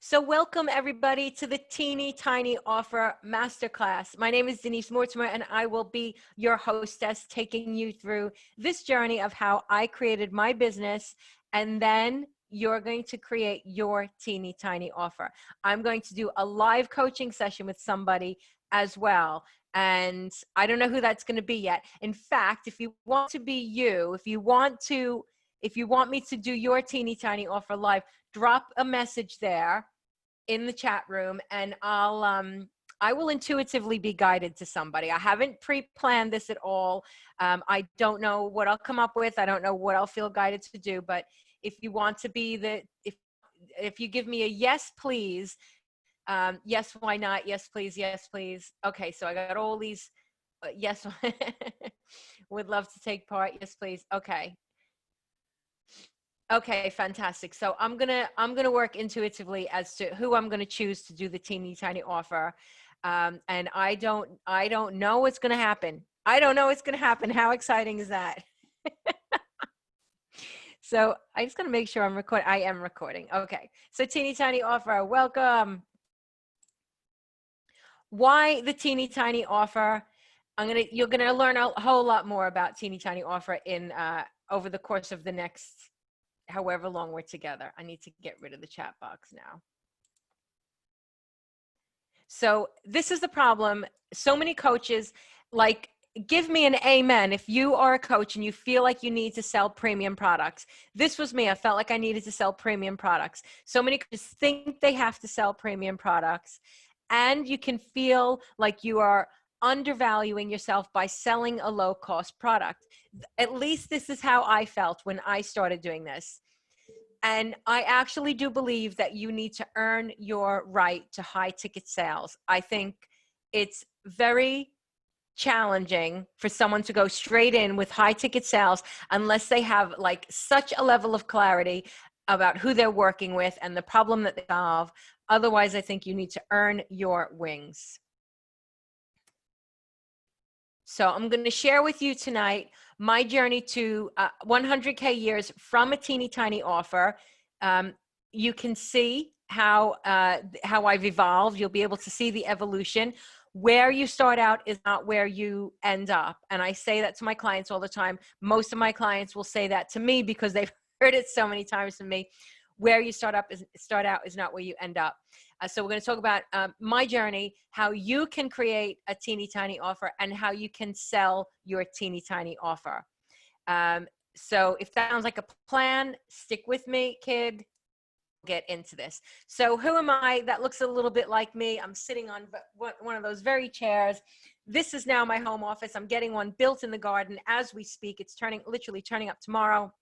So welcome everybody to the Teeny Tiny Offer Masterclass. My name is Denise Mortimer and I will be your hostess taking you through this journey of how I created my business, and then you're going to create your teeny tiny offer. I'm going to do a live coaching session with somebody as well. And I don't know who that's going to be yet. In fact, if you want to be you, if you want me to do your teeny tiny offer live, drop a message there in the chat room and I will intuitively be guided to somebody. I haven't pre-planned this at all. I don't know what I'll come up with. I don't know what I'll feel guided to do, but if you want to be if you give me a yes, please, yes, why not? Yes, please. Yes, please. Okay. So I got all these, yes, would love to take part. Yes, please. Okay. Okay, fantastic. So I'm gonna work intuitively as to who I'm gonna choose to do the teeny tiny offer, and I don't know what's gonna happen. I don't know what's gonna happen. How exciting is that? So I just gotta make sure I'm recording. I am recording. Okay. So teeny tiny offer. Welcome. Why the teeny tiny offer? You're gonna learn a whole lot more about teeny tiny offer in over the course of the next however long we're together. I need to get rid of the chat box now. So this is the problem. So many coaches, like, give me an amen if you are a coach and you feel like you need to sell premium products. This was me. I felt like I needed to sell premium products. So many coaches think they have to sell premium products, and you can feel like you are undervaluing yourself by selling a low-cost product. At least this is how I felt when I started doing this. And I actually do believe that you need to earn your right to high ticket sales. I think it's very challenging for someone to go straight in with high ticket sales unless they have like such a level of clarity about who they're working with and the problem that they solve. Otherwise, I think you need to earn your wings. So I'm going to share with you tonight my journey to 100K years from a teeny tiny offer. You can see how I've evolved. You'll be able to see the evolution. Where you start out is not where you end up. And I say that to my clients all the time. Most of my clients will say that to me because they've heard it so many times from me. Where you start out is not where you end up. So we're going to talk about my journey, how you can create a teeny tiny offer, and how you can sell your teeny tiny offer. So if that sounds like a plan, stick with me, kid. Get into this. So who am I? That looks a little bit like me. I'm sitting on one of those very chairs. This is now my home office. I'm getting one built in the garden as we speak. It's literally turning up tomorrow.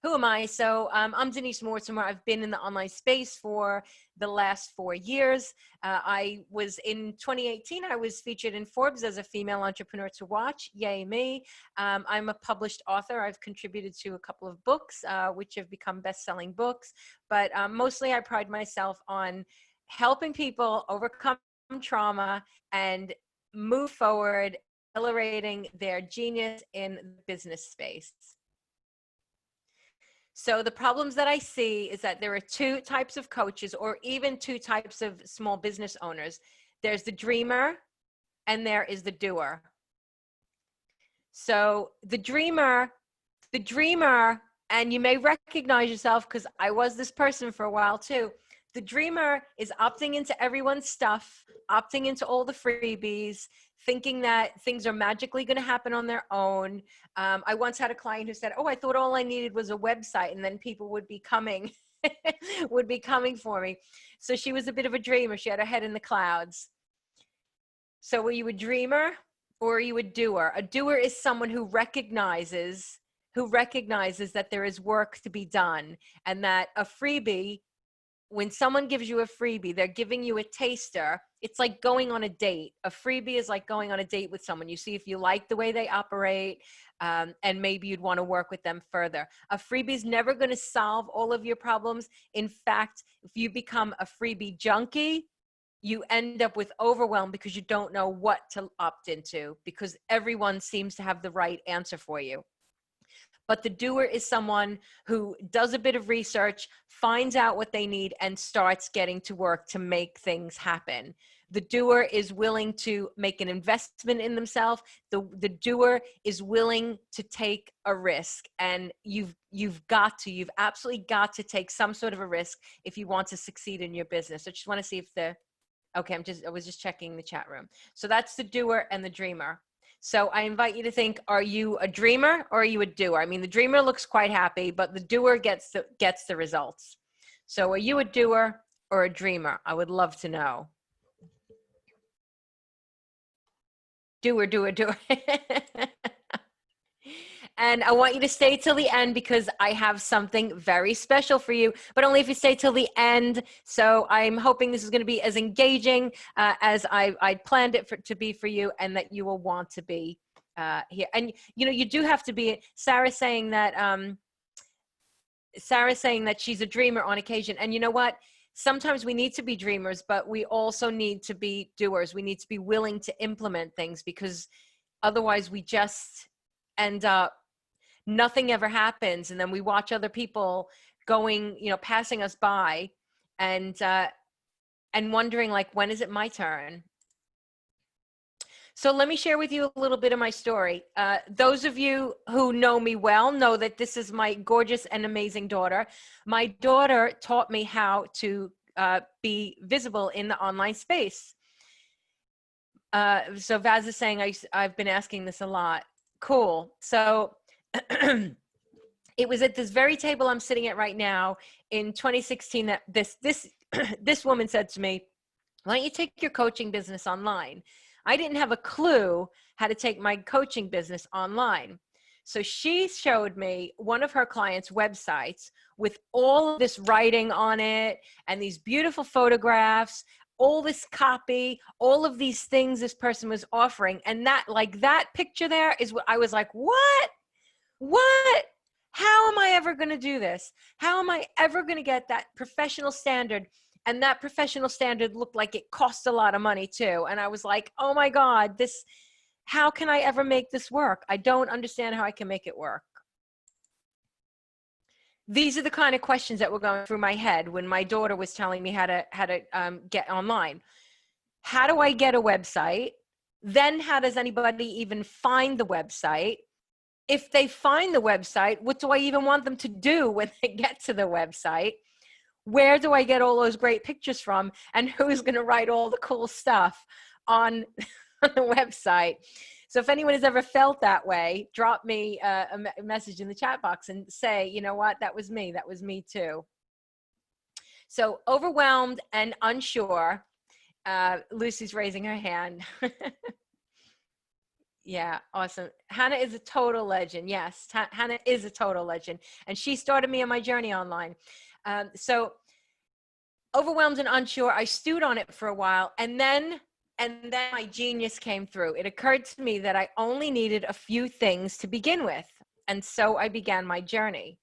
Who am I? So I'm Denise Mortimer. I've been in the online space for the last 4 years. I was in 2018, I was featured in Forbes as a female entrepreneur to watch. Yay me. I'm a published author. I've contributed to a couple of books, which have become best-selling books. But mostly I pride myself on helping people overcome trauma and move forward, accelerating their genius in the business space. So the problems that I see is that there are two types of coaches, or even two types of small business owners. There's the dreamer and there is the doer. So the dreamer, and you may recognize yourself because I was this person for a while too. The dreamer is opting into everyone's stuff, opting into all the freebies, thinking that things are magically going to happen on their own. I once had a client who said, oh, I thought all I needed was a website and then people would be coming, for me. So she was a bit of a dreamer. She had her head in the clouds. So were you a dreamer or are you a doer? A doer is someone who recognizes that there is work to be done, and that a freebie, when someone gives you a freebie, they're giving you a taster. It's like going on a date. A freebie is like going on a date with someone. You see if you like the way they operate, and maybe you'd want to work with them further. A freebie is never going to solve all of your problems. In fact, if you become a freebie junkie, you end up with overwhelm because you don't know what to opt into, because everyone seems to have the right answer for you. But the doer is someone who does a bit of research, finds out what they need, and starts getting to work to make things happen. The doer is willing to make an investment in themselves. The doer is willing to take a risk. And you've absolutely got to take some sort of a risk if you want to succeed in your business. I just want to see if okay, I was just checking the chat room. So that's the doer and the dreamer. So I invite you to think, are you a dreamer or are you a doer? I mean, the dreamer looks quite happy, but the doer gets the results. So are you a doer or a dreamer? I would love to know. Doer, doer, doer. And I want you to stay till the end because I have something very special for you, but only if you stay till the end. So I'm hoping this is going to be as engaging as I planned it to be for you, and that you will want to be here. And, you know, you do have to be. Sarah's saying that she's a dreamer on occasion. And you know what? Sometimes we need to be dreamers, but we also need to be doers. We need to be willing to implement things, because otherwise we just end up, nothing ever happens. And then we watch other people going, you know, passing us by, and wondering, like, when is it my turn? So let me share with you a little bit of my story. Those of you who know me well know that this is my gorgeous and amazing daughter. My daughter taught me how to be visible in the online space. So Vaz is saying, I've been asking this a lot. Cool. So it was at this very table I'm sitting at right now in 2016 that this woman said to me, why don't you take your coaching business online? I didn't have a clue how to take my coaching business online. So she showed me one of her clients' websites with all of this writing on it and these beautiful photographs, all this copy, all of these things this person was offering. And that picture there is what I was like, what? How am I ever going to do this? How am I ever going to get that professional standard? And that professional standard looked like it cost a lot of money too. And I was like, oh my God, how can I ever make this work? I don't understand how I can make it work. These are the kind of questions that were going through my head when my daughter was telling me how to get online. How do I get a website? Then how does anybody even find the website? If they find the website, what do I even want them to do when they get to the website? Where do I get all those great pictures from? And who's going to write all the cool stuff on the website? So if anyone has ever felt that way, drop me a message in the chat box and say, you know what, that was me. That was me too. So overwhelmed and unsure. Lucy's raising her hand. Yeah, awesome. Hannah is a total legend. Yes, Hannah is a total legend. And she started me on my journey online. So overwhelmed and unsure, I stewed on it for a while. And then my genius came through. It occurred to me that I only needed a few things to begin with. And so I began my journey.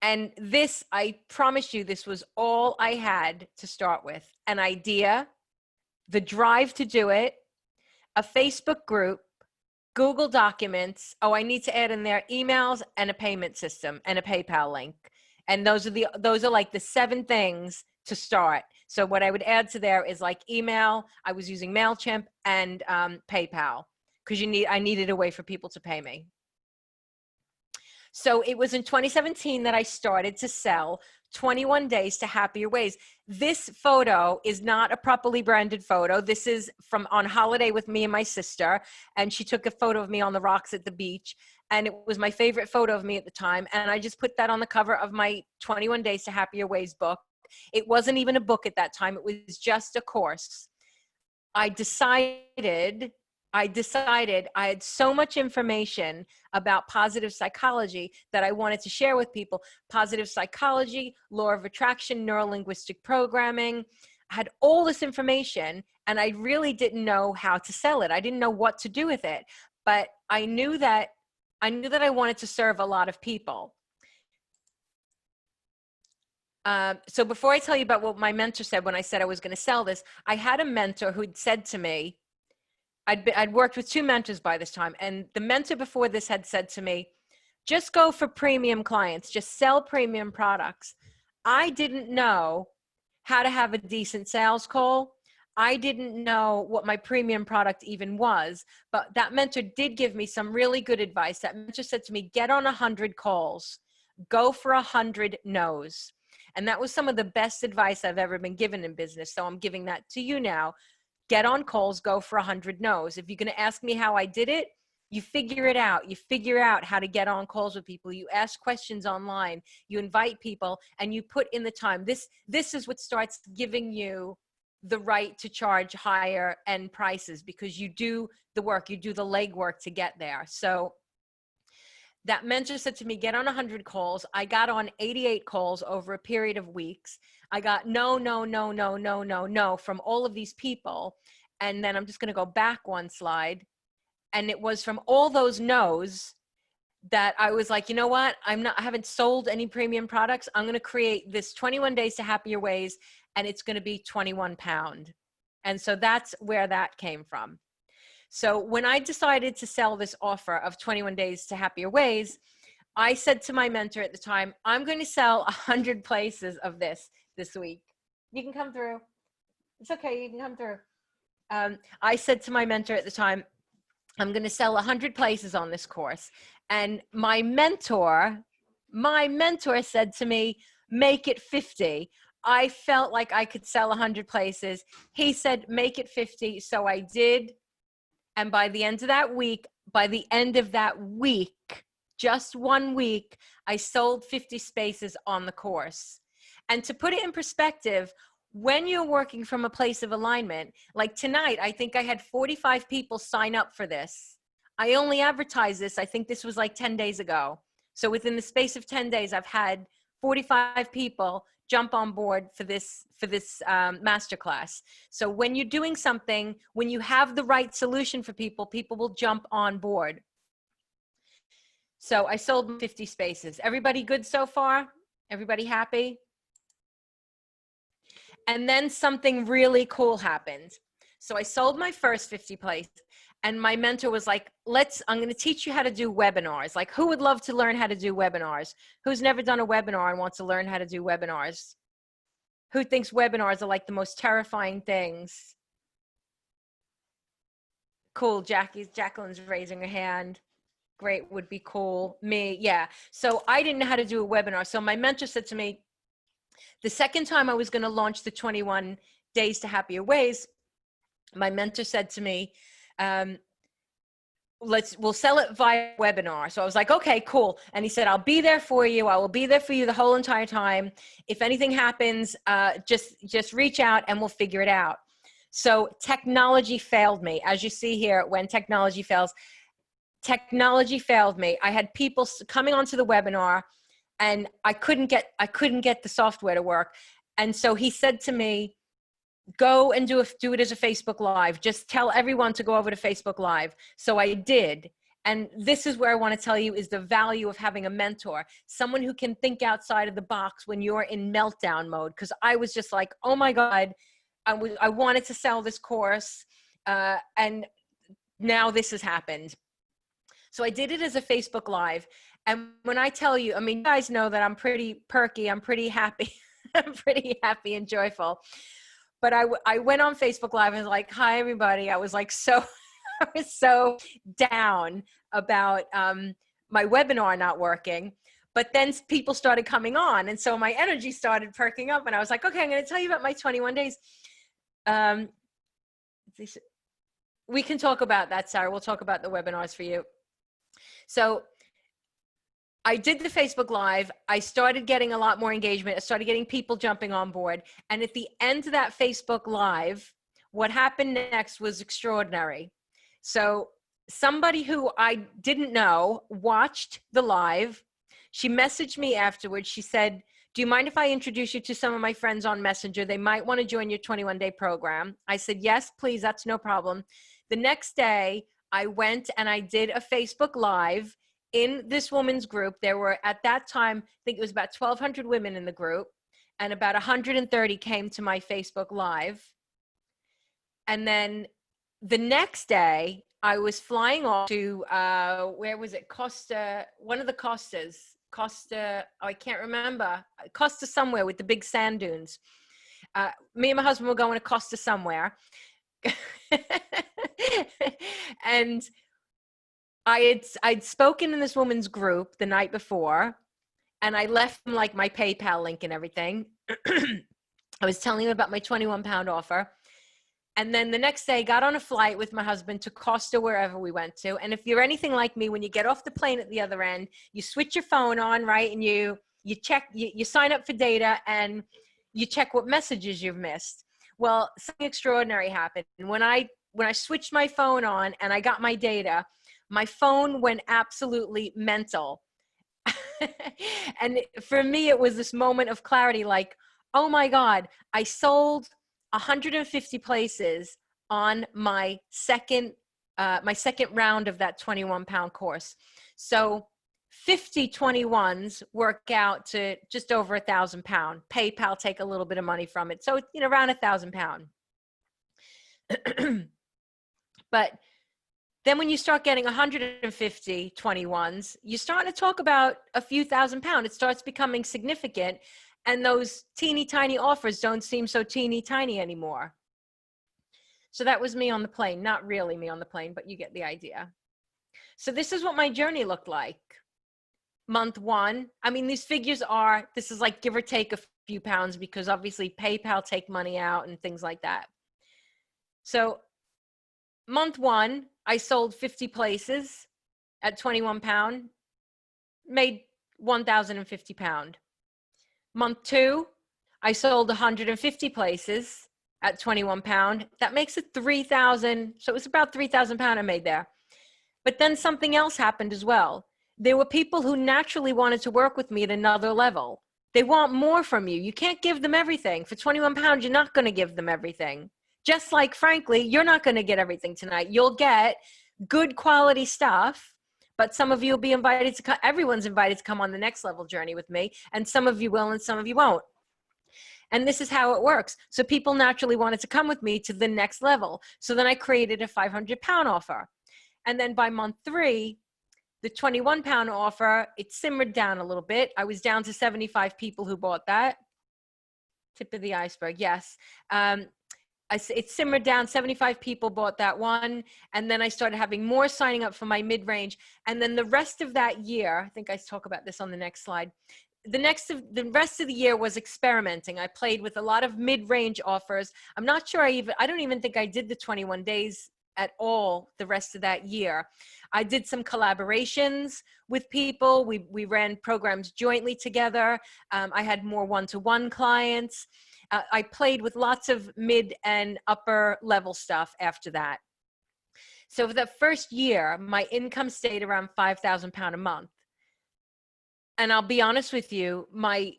And this, I promise you, this was all I had to start with. An idea, the drive to do it, a Facebook group, Google Documents. Oh, I need to add in there emails and a payment system and a PayPal link. And those are like the 7 things to start. So what I would add to there is like email. I was using MailChimp and PayPal because I needed a way for people to pay me. So it was in 2017 that I started to sell 21 Days to Happier Ways. This photo is not a properly branded photo. This is from on holiday with me and my sister. And she took a photo of me on the rocks at the beach. And it was my favorite photo of me at the time. And I just put that on the cover of my 21 Days to Happier Ways book. It wasn't even a book at that time. It was just a course. I decided I had so much information about positive psychology that I wanted to share with people. Positive psychology, law of attraction, neuro-linguistic programming. I had all this information and I really didn't know how to sell it. I didn't know what to do with it, but I knew that I wanted to serve a lot of people. So before I tell you about what my mentor said when I said I was going to sell this, I had a mentor who'd said to me, I'd worked with 2 mentors by this time. And the mentor before this had said to me, just go for premium clients, just sell premium products. I didn't know how to have a decent sales call. I didn't know what my premium product even was, but that mentor did give me some really good advice. That mentor said to me, get on 100 calls, go for 100 no's. And that was some of the best advice I've ever been given in business. So I'm giving that to you now. Get on calls, go for 100 no's. If you're going to ask me how I did it, you figure it out. You figure out how to get on calls with people. You ask questions online. You invite people, and you put in the time. This is what starts giving you the right to charge higher end prices, because you do the work, you do the legwork to get there. So that mentor said to me, get on 100 calls. I got on 88 calls over a period of weeks. I got no from all of these people. And then I'm just going to go back one slide. And it was from all those no's that I was like, you know what? I haven't sold any premium products. I'm going to create this 21 days to happier ways, and it's going to be 21 pound. And so that's where that came from. So when I decided to sell this offer of 21 days to happier ways, I said to my mentor at the time, I'm going to sell 100 places of this week. You can come through. It's okay. You can come through. I said to my mentor at the time, I'm going to sell 100 places on this course. And my mentor said to me, make it 50. I felt like I could sell 100 places. He said, make it 50. So I did. And by the end of that week, just 1 week, I sold 50 spaces on the course. And to put it in perspective, when you're working from a place of alignment, like tonight, I think I had 45 people sign up for this. I only advertised this, I think this was like 10 days ago. So within the space of 10 days, I've had 45 people jump on board for this masterclass. So when you're doing something, when you have the right solution for people, people will jump on board. So I sold 50 spaces. Everybody good so far? Everybody happy? And then something really cool happened. So I sold my first 50 places, and my mentor was like, I'm going to teach you how to do webinars. Like, who would love to learn how to do webinars? Who's never done a webinar and wants to learn how to do webinars? Who thinks webinars are like the most terrifying things? Cool. Jacqueline's raising her hand. Great. Would be cool. Me. Yeah. So I didn't know how to do a webinar. So my mentor said to me, the second time I was going to launch the 21 days to happier ways, my mentor said to me, we'll sell it via webinar. So I was like, okay, cool. And he said, I'll be there for you. I will be there for you the whole entire time. If anything happens, just reach out and we'll figure it out. So technology failed me. As you see here, when technology fails me. I had people coming onto the webinar, and I couldn't get the software to work. And so he said to me, go and do it as a Facebook Live. Just tell everyone to go over to Facebook Live. So I did. And this is where I want to tell you is the value of having a mentor, someone who can think outside of the box when you're in meltdown mode. Because I was just like, oh my God, I wanted to sell this course. And now this has happened. So I did it as a Facebook Live. And when I tell you, I mean, you guys know that I'm pretty perky. I'm pretty happy. I'm pretty happy and joyful. But I went on Facebook Live and was like, hi, everybody. I was like, I was so down about my webinar not working. But then people started coming on. And so my energy started perking up. And I was like, okay, I'm going to tell you about my 21 days. We can talk about that, Sarah. We'll talk about the webinars for you. So I did the Facebook Live. I started getting a lot more engagement. I started getting people jumping on board. And at the end of that Facebook Live, what happened next was extraordinary. So somebody who I didn't know watched the live. She messaged me afterwards. She said, do you mind if I introduce you to some of my friends on Messenger? They might want to join your 21-day program. I said, yes, please. That's no problem. The next day, I went and I did a Facebook Live in this woman's group. There were, at that time, I think it was about 1,200 women in the group, and about 130 came to my Facebook Live. And then the next day I was flying off to, where was it? Costa, one of the Costas, Costa, oh, I can't remember, Costa somewhere with the big sand dunes. Me and my husband were going to Costa somewhere. And I'd spoken in this woman's group the night before, and I left them like my PayPal link and everything. I was telling them about my 21-pound offer. And then the next day, I got on a flight with my husband to Costa, wherever we went to. And if you're anything like me, when you get off the plane at the other end, you switch your phone on, right? And you check, you sign up for data, and you check what messages you've missed. Well, something extraordinary happened. When I switched my phone on and I got my data, my phone went absolutely mental. And for me, it was this moment of clarity, like, oh my God, I sold 150 places on my second round of that 21-pound course. So 50 21s work out to just over £1,000. PayPal take a little bit of money from it. So, around £1,000. But then when you start getting 150 21s, you start to talk about a few £1,000s. It starts becoming significant. And those teeny tiny offers don't seem so teeny tiny anymore. So that was me on the plane. Not really me on the plane, but you get the idea. So this is what my journey looked like. Month one, I mean, these figures this is like give or take a few pounds, because obviously PayPal take money out and things like that. So month one, I sold 50 places at 21 pound, made £1,050. Month two, I sold 150 places at 21 pound. That makes it 3,000. So it was about 3,000 pound I made there. But then something else happened as well. There were people who naturally wanted to work with me at another level. They want more from you. You can't give them everything. For 21 pounds, you're not going to give them everything. Just like, frankly, you're not going to get everything tonight. You'll get good quality stuff, but some of you will be invited to come. Everyone's invited to come on the next level journey with me, and some of you will and some of you won't. And this is how it works. So people naturally wanted to come with me to the next level. So then I created a 500-pound offer. And then by month three, the 21-pound offer, it simmered down a little bit. I was down to 75 people who bought that. Tip of the iceberg, yes. It simmered down. 75 people bought that one. And then I started having more signing up for my mid-range. And then the rest of that year, I think I talk about this on the next slide. The rest of the year was experimenting. I played with a lot of mid-range offers. I'm not sure I don't even think I did the 21 days at all the rest of that year. I did some collaborations with people. We ran programs jointly together. I had more one-to-one clients. I played with lots of mid and upper level stuff after that. So for the first year, my income stayed around £5,000 a month. And I'll be honest with you, my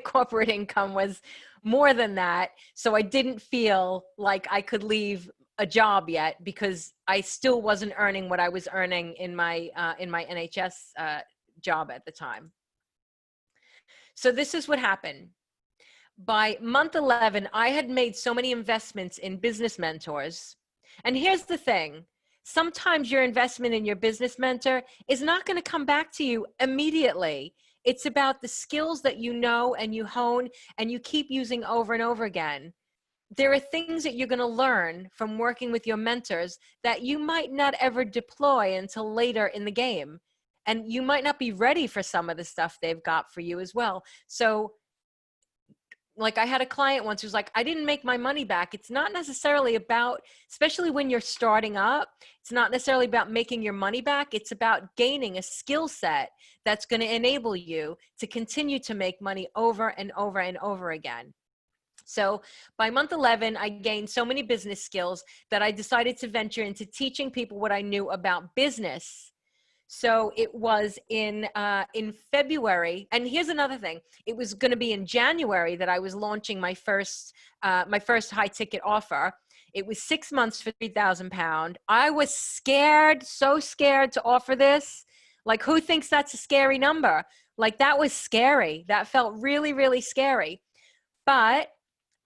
corporate income was more than that. So I didn't feel like I could leave a job yet, because I still wasn't earning what I was earning in my NHS job at the time. So this is what happened. By month 11, I had made so many investments in business mentors. And here's the thing. Sometimes your investment in your business mentor is not going to come back to you immediately. It's about the skills that you know and you hone and you keep using over and over again. There are things that you're going to learn from working with your mentors that you might not ever deploy until later in the game. And you might not be ready for some of the stuff they've got for you as well. So like I had a client once who's like, I didn't make my money back. It's not necessarily about, especially when you're starting up, it's not necessarily about making your money back. It's about gaining a skill set that's going to enable you to continue to make money over and over and over again. So by month 11, I gained so many business skills that I decided to venture into teaching people what I knew about business. So it was in February, and here's another thing. It was going to be in January that I was launching my first high ticket offer. It was 6 months for £3,000. I was scared, so scared to offer this. Like, who thinks that's a scary number? Like, that was scary. That felt really, really scary. But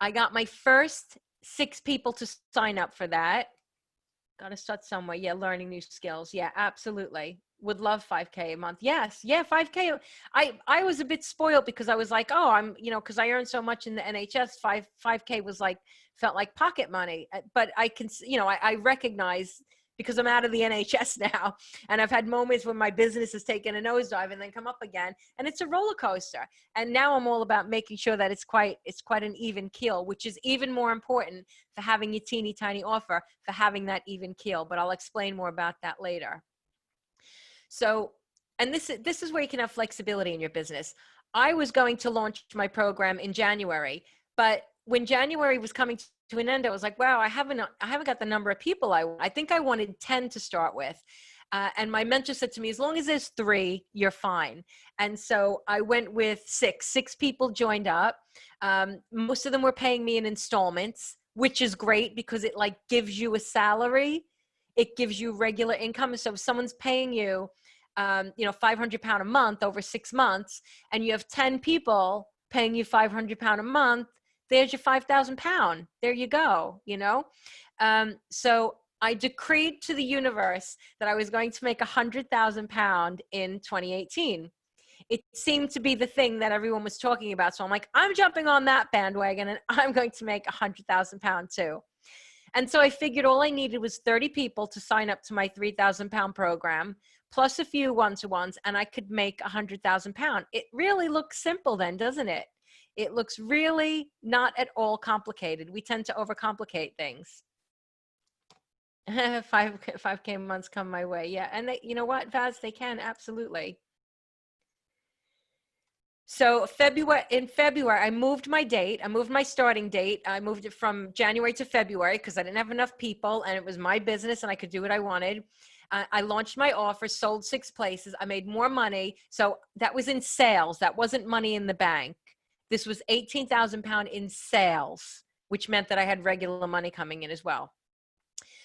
I got my first 6 people to sign up for that. Got to start somewhere. Yeah, learning new skills. Yeah, absolutely. Would love 5K a month. Yes. Yeah, 5K. I was a bit spoiled because I was like, oh, because I earned so much in the NHS, 5K was like, felt like pocket money. But I can, I recognize, because I'm out of the NHS now, and I've had moments when my business has taken a nosedive and then come up again, and it's a roller coaster. And now I'm all about making sure that it's quite an even keel, which is even more important for having your teeny tiny offer, for having that even keel. But I'll explain more about that later. So, and this is where you can have flexibility in your business. I was going to launch my program in January, but when January was coming to an end, I was like, wow, I haven't got the number of people I think I wanted 10 to start with. And my mentor said to me, as long as there's 3, you're fine. And so I went with 6. 6 people joined up. Most of them were paying me in installments, which is great because it like gives you a salary. It gives you regular income. So if someone's paying you, £500 a month over 6 months, and you have 10 people paying you £500 a month, there's your £5,000. There you go. So I decreed to the universe that I was going to make £100,000 in 2018. It seemed to be the thing that everyone was talking about. So I'm like, I'm jumping on that bandwagon and I'm going to make £100,000 too. And so I figured all I needed was 30 people to sign up to my £3,000 program, plus a few one-to-ones, and I could make £100,000. It really looks simple then, doesn't it? It looks really not at all complicated. We tend to overcomplicate things. 5K months come my way. Yeah. And you know what, Vaz, they can, absolutely. So in February, I moved my date. I moved my starting date. I moved it from January to February because I didn't have enough people and it was my business and I could do what I wanted. I launched my offer, sold 6 places. I made more money. So that was in sales. That wasn't money in the bank. This was £18,000 in sales, which meant that I had regular money coming in as well.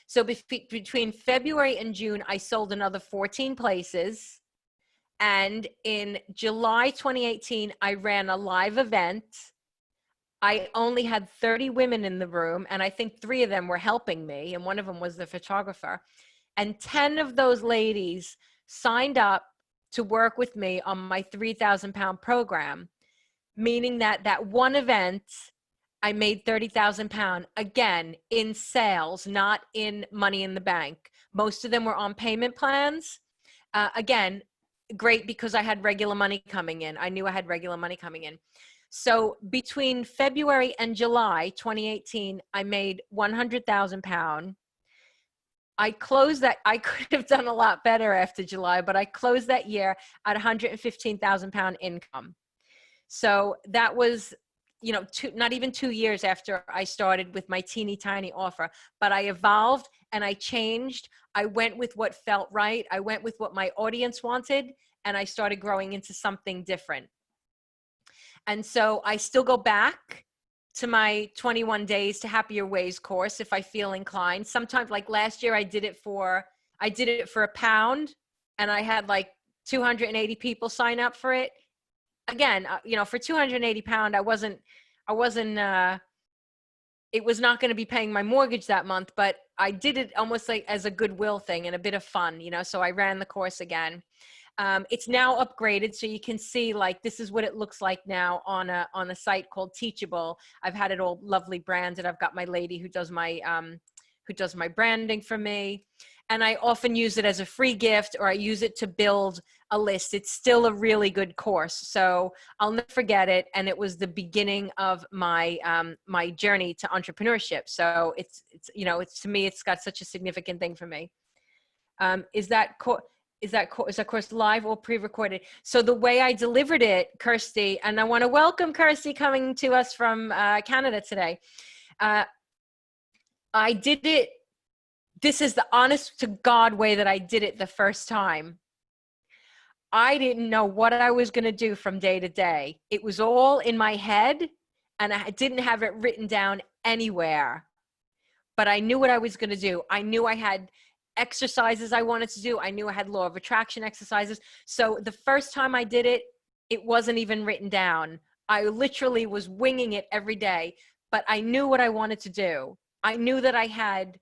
So between February and June, I sold another 14 places. And in July 2018, I ran a live event. I only had 30 women in the room, and I think 3 of them were helping me, and one of them was the photographer. And 10 of those ladies signed up to work with me on my £3,000 program, meaning that one event, I made £30,000, again, in sales, not in money in the bank. Most of them were on payment plans. Again, great because I had regular money coming in. I knew I had regular money coming in. So between February and July 2018, I made £100,000. I closed that. I could have done a lot better after July, but I closed that year at £115,000 income. So that was, not even 2 years after I started with my teeny tiny offer, but I evolved and I changed. I went with what felt right. I went with what my audience wanted, and I started growing into something different. And so I still go back to my 21 days to happier ways course if I feel inclined. Sometimes, like last year, I did it for £1, and I had like 280 people sign up for it. Again, for £280, it was not going to be paying my mortgage that month, but I did it almost like as a goodwill thing and a bit of fun, so I ran the course again. It's now upgraded, so you can see like this is what it looks like now on a site called Teachable. I've had it all lovely branded. I've got my lady who does my branding for me, and I often use it as a free gift, or I use it to build a list. It's still a really good course, so I'll never forget it. And it was the beginning of my my journey to entrepreneurship. So it's to me, it's got such a significant thing for me. Is that course live or pre-recorded? So the way I delivered it, Kirsty, and I want to welcome Kirsty coming to us from Canada today. I did it. This is the honest to God way that I did it the first time. I didn't know what I was going to do from day to day. It was all in my head, and I didn't have it written down anywhere. But I knew what I was going to do. I knew I had exercises I wanted to do. I knew I had law of attraction exercises. So the first time I did it, it wasn't even written down. I literally was winging it every day, but I knew what I wanted to do. I knew that I had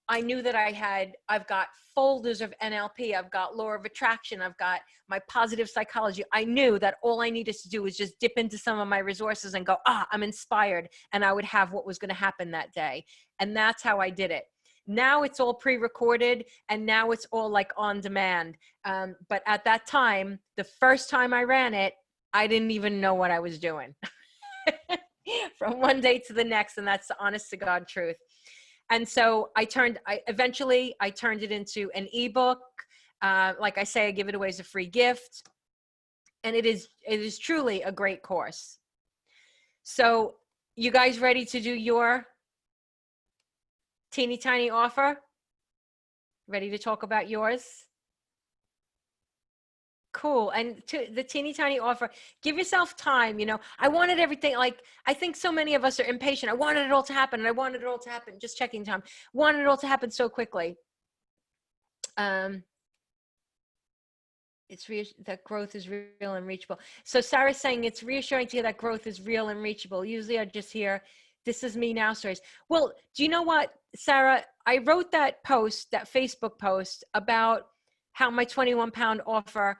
I knew that I've got folders of NLP, I've got law of attraction, I've got my positive psychology. I knew that all I needed to do was just dip into some of my resources and go, I'm inspired, and I would have what was going to happen that day. And that's how I did it. Now it's all pre-recorded, and now it's all like on demand. But at that time, the first time I ran it, I didn't even know what I was doing from one day to the next. And that's the honest to God truth. And so eventually I turned it into an ebook. Like I say, I give it away as a free gift. And it is truly a great course. So you guys ready to do your teeny tiny offer? Ready to talk about yours? Cool. And to the teeny tiny offer, give yourself time. I wanted everything, like, I think so many of us are impatient. I wanted it all to happen, and I wanted it all to happen. Just checking time. Wanted it all to happen so quickly. That growth is real and reachable. So Sarah's saying it's reassuring to hear that growth is real and reachable. Usually I just hear, this is me now stories. Well, do you know what, Sarah? I wrote that post, that Facebook post, about how my 21-pound offer,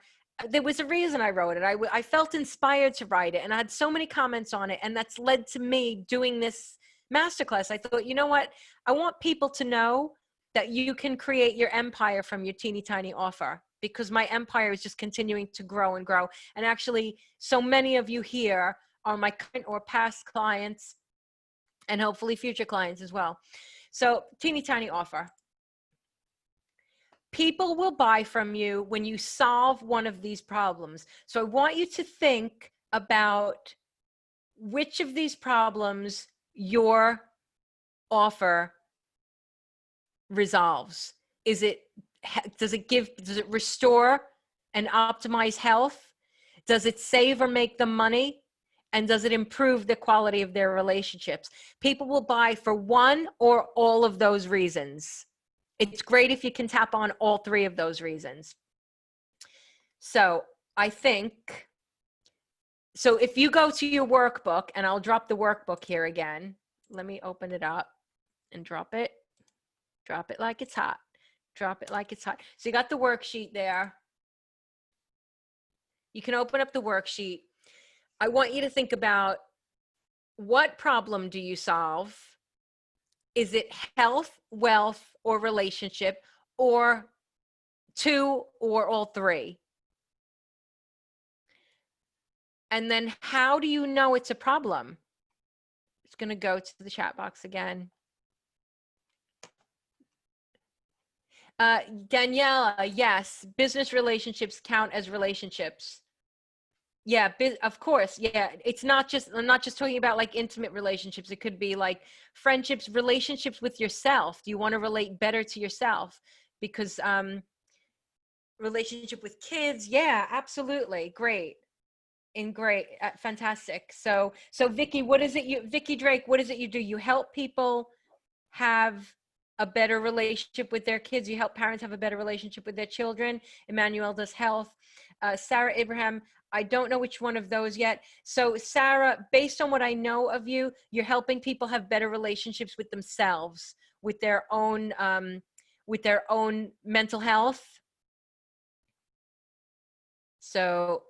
there was a reason I wrote it. I felt inspired to write it, and I had so many comments on it, and that's led to me doing this masterclass. I thought, you know what? I want people to know that you can create your empire from your teeny tiny offer, because my empire is just continuing to grow and grow. And actually, so many of you here are my current or past clients, and hopefully future clients as well. So teeny tiny offer. People will buy from you when you solve one of these problems. So I want you to think about which of these problems your offer resolves. Does it restore and optimize health? Does it save or make them money? And does it improve the quality of their relationships? People will buy for one or all of those reasons. It's great if you can tap on all three of those reasons. So I think, so if you go to your workbook, and I'll drop the workbook here again. Let me open it up and drop it. Drop it like it's hot. Drop it like it's hot. So you got the worksheet there. You can open up the worksheet. I want you to think about, what problem do you solve? Is it health, wealth, or relationship, or two, or all three? And then how do you know it's a problem? It's going to go to the chat box again. Daniela, yes, business relationships count as relationships. Yeah, of course. Yeah, I'm not just talking about like intimate relationships. It could be like friendships, relationships with yourself. Do you want to relate better to yourself? Because relationship with kids, yeah, absolutely, great. Fantastic. So Vicky, Vicky Drake, what is it you do? You help people have a better relationship with their kids. You help parents have a better relationship with their children. Emmanuel does health. Sarah Abraham, I don't know which one of those yet. So Sarah, based on what I know of you, you're helping people have better relationships with themselves, with their own mental health. So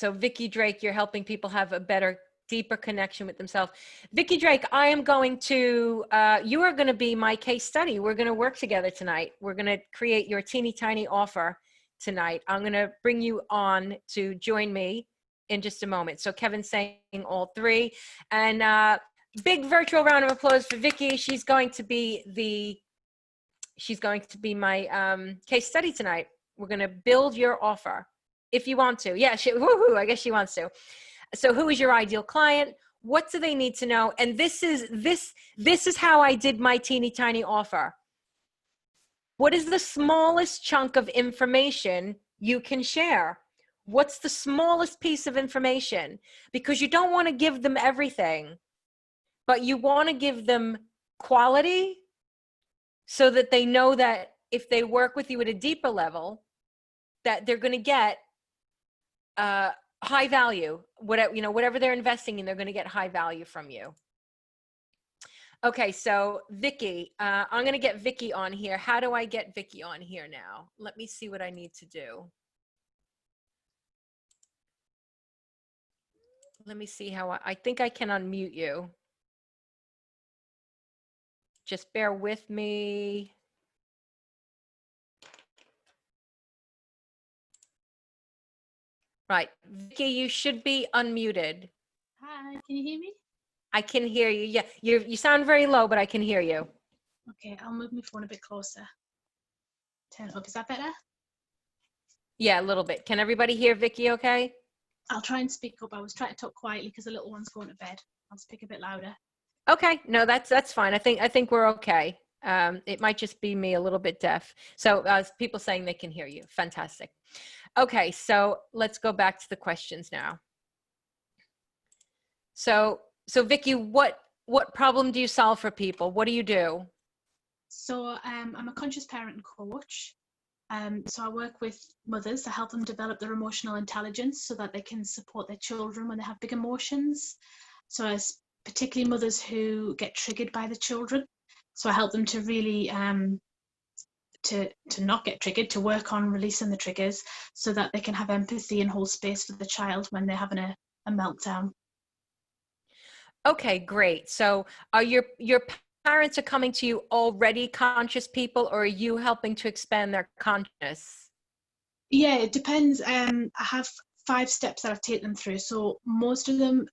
Vicky Drake, you're helping people have a better, deeper connection with themselves. Vicky Drake, I am going to, you are going to be my case study. We're going to work together tonight. We're going to create your teeny tiny offer tonight. I'm going to bring you on to join me in just a moment. So Kevin's saying all three, and big virtual round of applause for Vicky. She's going to be my case study tonight. We're going to build your offer. If you want to. Yeah, I guess she wants to. So who is your ideal client? What do they need to know? And this is how I did my teeny tiny offer. What is the smallest chunk of information you can share? What's the smallest piece of information? Because you don't want to give them everything, but you want to give them quality so that they know that if they work with you at a deeper level, that they're going to get high value. Whatever they're investing in, they're going to get high value from you. Okay, so Vicky, I'm going to get Vicky on here. How do I get Vicky on here now? Let me see what I need to do. Let me see how I think I can unmute you. Just bear with me. Right. Vicky, you should be unmuted. Hi, can you hear me? I can hear you. Yeah, you sound very low, but I can hear you. Okay, I'll move my phone a bit closer. Turn it up. Is that better? Yeah, a little bit. Can everybody hear Vicky okay? I'll try and speak up. I was trying to talk quietly because the little one's going to bed. I'll speak a bit louder. Okay. No, that's fine. I think we're okay. It might just be me a little bit deaf. So people saying they can hear you. Fantastic. Okay, so let's go back to the questions now. So Vicky, what problem do you solve for people? What do you do? So I'm a conscious parent and coach. So I work with mothers to help them develop their emotional intelligence so that they can support their children when they have big emotions. So as particularly mothers who get triggered by the children. So I help them to really to not get triggered, to work on releasing the triggers so that they can have empathy and hold space for the child when they're having a meltdown. Okay, great. So are your parents are coming to you already conscious people, or are you helping to expand their consciousness? Yeah, it depends. I have 5 steps that I've taken them through. So most of them,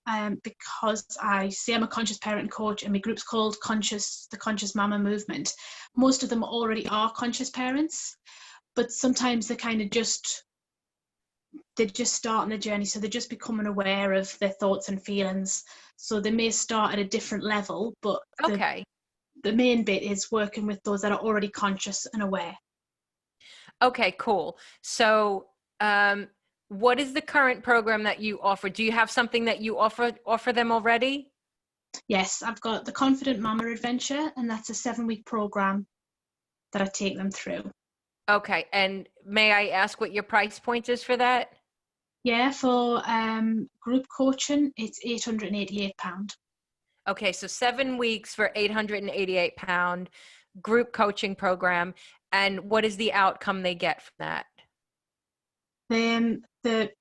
because I say I'm a conscious parent coach and my group's called the Conscious Mama Movement, most of them already are conscious parents, but sometimes they're kind of they're just starting the journey. So they're just becoming aware of their thoughts and feelings. So they may start at a different level, but Okay. the main bit is working with those that are already conscious and aware. Okay, cool. So, what is the current program that you offer? Do you have something that you offer them already? Yes, I've got the Confident Mama Adventure, and that's a 7-week program that I take them through. Okay, and may I ask what your price point is for that? Yeah, for group coaching, it's £888. Okay, so 7 weeks for £888 group coaching program. And what is the outcome they get from that? Then the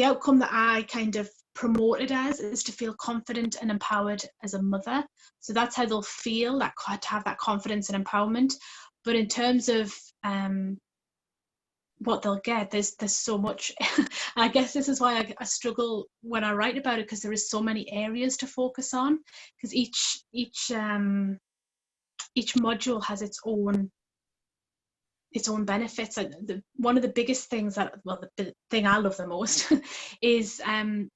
outcome that I kind of promote it as is to feel confident and empowered as a mother. So that's how they'll feel, that to have that confidence and empowerment. But in terms of what they'll get, there's so much. I guess this is why I struggle when I write about it, because there is so many areas to focus on, because each module has its own benefits. One of the biggest things the thing I love the most is the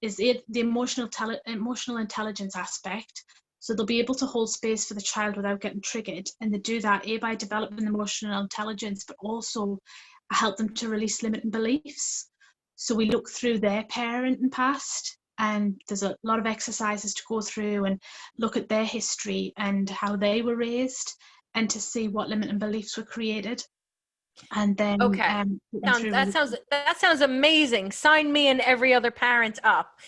emotional intelligence aspect. So they'll be able to hold space for the child without getting triggered, and they do that by developing emotional intelligence, but also help them to release limiting beliefs. So we look through their parenting past, and there's a lot of exercises to go through and look at their history and how they were raised, and to see what limiting beliefs were created. And then Okay. That sounds amazing. Sign me and every other parent up.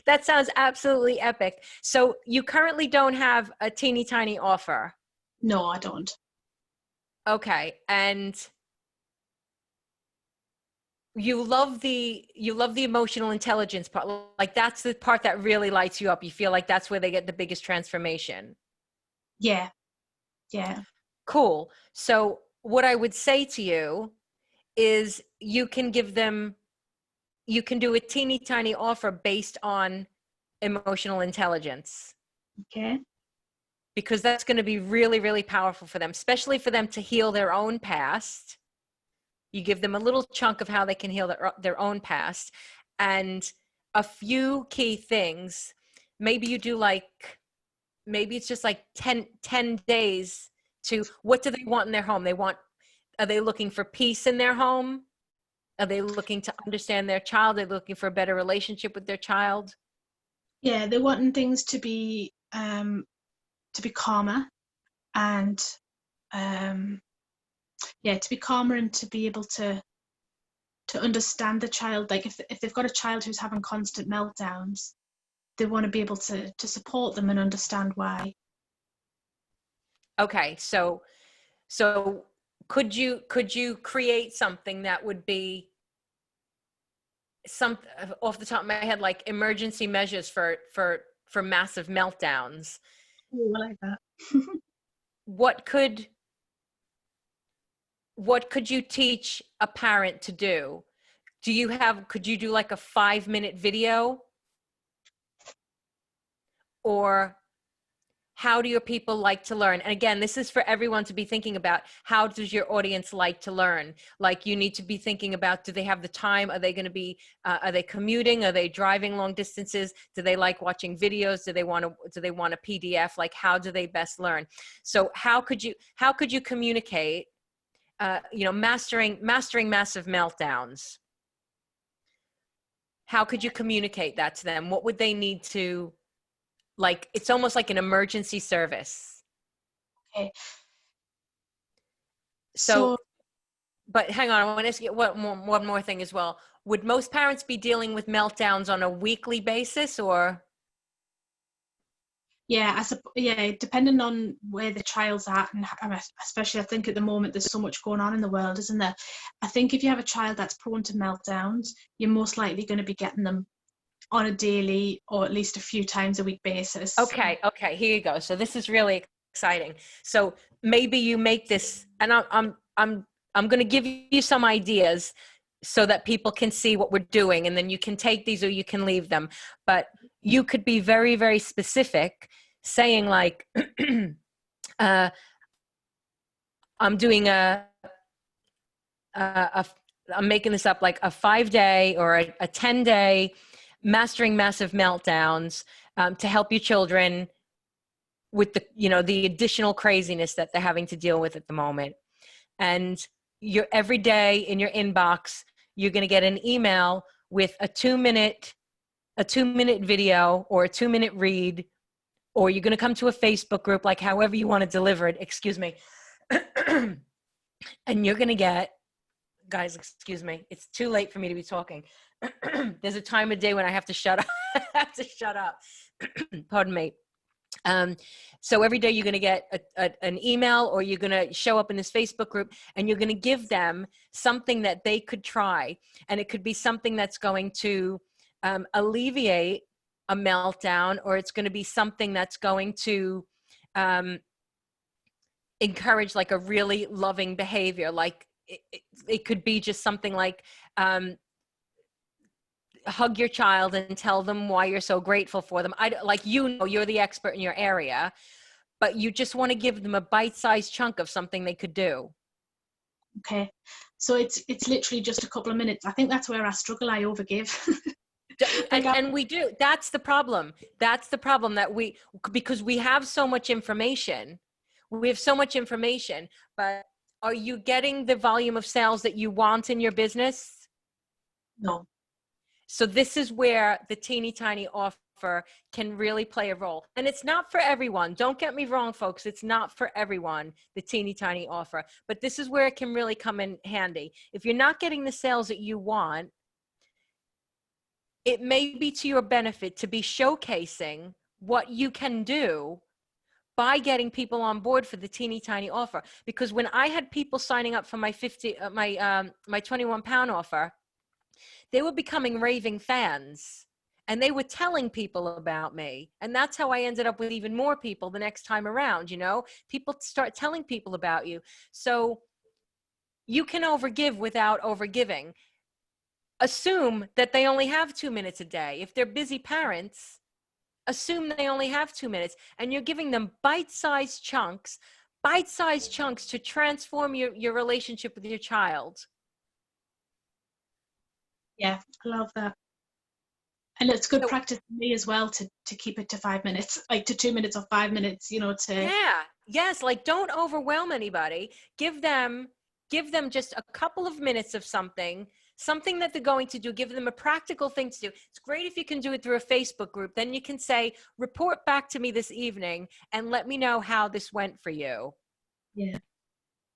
That sounds absolutely epic. So you currently don't have a teeny tiny offer? No, I don't. Okay. And you love the emotional intelligence part. Like that's the part that really lights you up. You feel like that's where they get the biggest transformation. Yeah. Cool. So what I would say to you is you can do a teeny tiny offer based on emotional intelligence, Okay. because that's going to be really, really powerful for them, especially for them to heal their own past. You give them a little chunk of how they can heal their own past, and a few key things. Maybe you do maybe it's just like 10 days to what do they want in their home? Are they looking for peace in their home? Are they looking to understand their child? Are they looking for a better relationship with their child? Yeah, they're wanting things to be calmer, and to be calmer, and to be able to understand the child. Like if they've got a child who's having constant meltdowns, they want to be able to support them and understand why. Okay, so could you create something that would be some off the top of my head, like emergency measures for massive meltdowns? Ooh, I like that. What could you teach a parent to do? Could you do like a 5-minute video? Or how do your people like to learn? And again, this is for everyone to be thinking about. How does your audience like to learn? Like, you need to be thinking about, do they have the time? Are they going to be, are they commuting? Are they driving long distances? Do they like watching videos? Do they want a PDF? Like, how do they best learn? So how could you communicate, mastering massive meltdowns? How could you communicate that to them? What would they need to, like, it's almost like an emergency service. Okay. So, but hang on, I want to ask you one more thing as well. Would most parents be dealing with meltdowns on a weekly basis, or? Yeah, depending on where the child's at, and especially I think at the moment there's so much going on in the world, isn't there? I think if you have a child that's prone to meltdowns, you're most likely going to be getting them on a daily or at least a few times a week basis. Okay, here you go. So this is really exciting. So maybe you make this, and I'm going to give you some ideas so that people can see what we're doing, and then you can take these or you can leave them. But you could be very, very specific, saying like, I'm doing I'm making this up, like a 5-day or a 10-day mastering massive meltdowns, to help your children with the additional craziness that they're having to deal with at the moment. And you're every day in your inbox, you're going to get an email with a 2-minute video or a 2-minute read, or you're going to come to a Facebook group, like however you want to deliver it, excuse me. And you're going to get, guys, excuse me, it's too late for me to be talking. There's a time of day when I have to shut up. I have to shut up. Pardon me. So every day you're going to get an email, or you're going to show up in this Facebook group, and you're going to give them something that they could try. And it could be something that's going to alleviate a meltdown, or it's going to be something that's going to encourage like a really loving behavior. Like it could be just something like, hug your child and tell them why you're so grateful for them. You're the expert in your area, but you just want to give them a bite-sized chunk of something they could do. Okay, so it's literally just a couple of minutes. I think that's where I struggle. I overgive. And we do. That's the problem. That's the problem, that because we have so much information. We have so much information, but are you getting the volume of sales that you want in your business? No. So this is where the teeny tiny offer can really play a role. And it's not for everyone. Don't get me wrong, folks. It's not for everyone, the teeny tiny offer. But this is where it can really come in handy. If you're not getting the sales that you want, it may be to your benefit to be showcasing what you can do by getting people on board for the teeny tiny offer. Because when I had people signing up for my 21-pound offer, they were becoming raving fans, and they were telling people about me. And that's how I ended up with even more people the next time around. People start telling people about you. So you can overgive without overgiving. Assume that they only have 2 minutes a day. If they're busy parents, assume they only have 2 minutes, and you're giving them bite-sized chunks to transform your relationship with your child. Yeah, I love that. And it's good practice for me as well to keep it to 5 minutes, like to 2 minutes or 5 minutes, Yes, like don't overwhelm anybody. Give them just a couple of minutes of something that they're going to do. Give them a practical thing to do. It's great if you can do it through a Facebook group. Then you can say, report back to me this evening and let me know how this went for you. Yeah.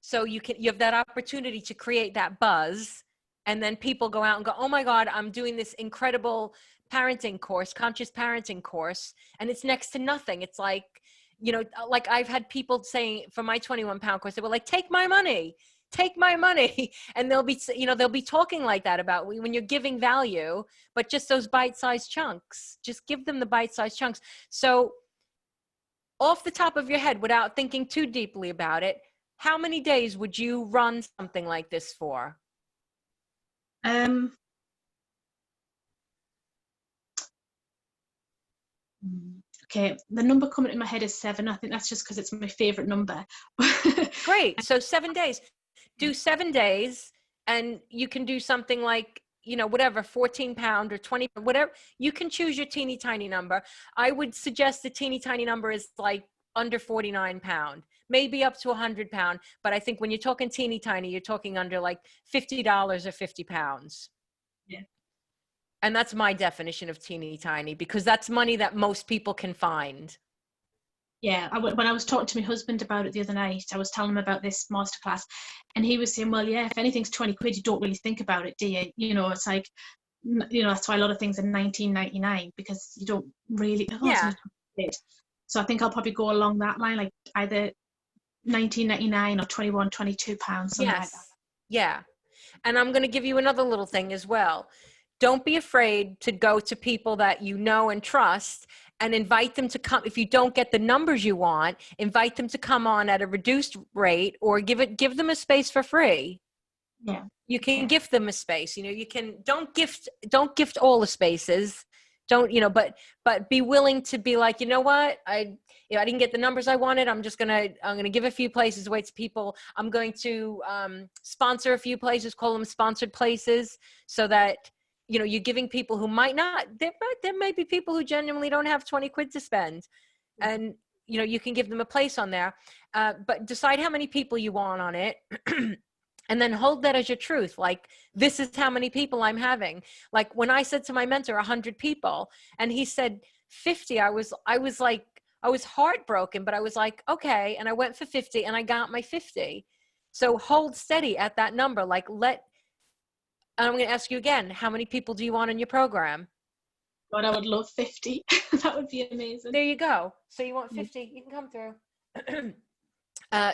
So you have that opportunity to create that buzz, and then people go out and go, oh my God, I'm doing this incredible parenting course, conscious parenting course, and it's next to nothing. It's like, you know, like I've had people saying for my 21-pound course, they were like, take my money. And they'll be, you know, they'll be talking like that about when you're giving value, but just those bite-sized chunks, just give them the bite-sized chunks. So off the top of your head, without thinking too deeply about it, how many days would you run something like this for? Okay, the number coming in my head is 7. I think that's just because it's my favorite number. Great. So 7 days. Do 7 days, and you can do something like, you know, whatever, 14-pound or 20, whatever. You can choose your teeny tiny number. I would suggest the teeny tiny number is like under 49-pound, maybe up to 100-pound. But I think when you're talking teeny tiny, you're talking under like $50 or 50 pounds. Yeah. And that's my definition of teeny tiny, because that's money that most people can find. Yeah, when I was talking to my husband about it the other night, I was telling him about this masterclass, and he was saying, well, yeah, if anything's 20 quid, you don't really think about it, do you? You know, it's like, you know, that's why a lot of things are 19.99, because you don't really, Yeah. So I think I'll probably go along that line, like either 19.99 or 21, 22 pounds, something like that. Yeah. And I'm going to give you another little thing as well. Don't be afraid to go to people that you know and trust and invite them to come. If you don't get the numbers you want, invite them to come on at a reduced rate, or give them a space for free. Yeah. You can gift them a space. You know, you can, don't gift all the spaces. Don't, you know, but be willing to be like, you know what, I didn't get the numbers I wanted. I'm going to give a few places away to people. I'm going to sponsor a few places, call them sponsored places, so that, you know, you're giving people who might not, there may be people who genuinely don't have 20 quid to spend. And, you know, you can give them a place on there, but decide how many people you want on it. And then hold that as your truth. Like, this is how many people I'm having. Like when I said to my mentor, 100 people, and he said 50, I was like, I was heartbroken, but I was like, okay. And I went for 50 and I got my 50. So hold steady at that number. Like and I'm going to ask you again, how many people do you want in your program? God, I would love 50. That would be amazing. There you go. So you want 50, you can come through.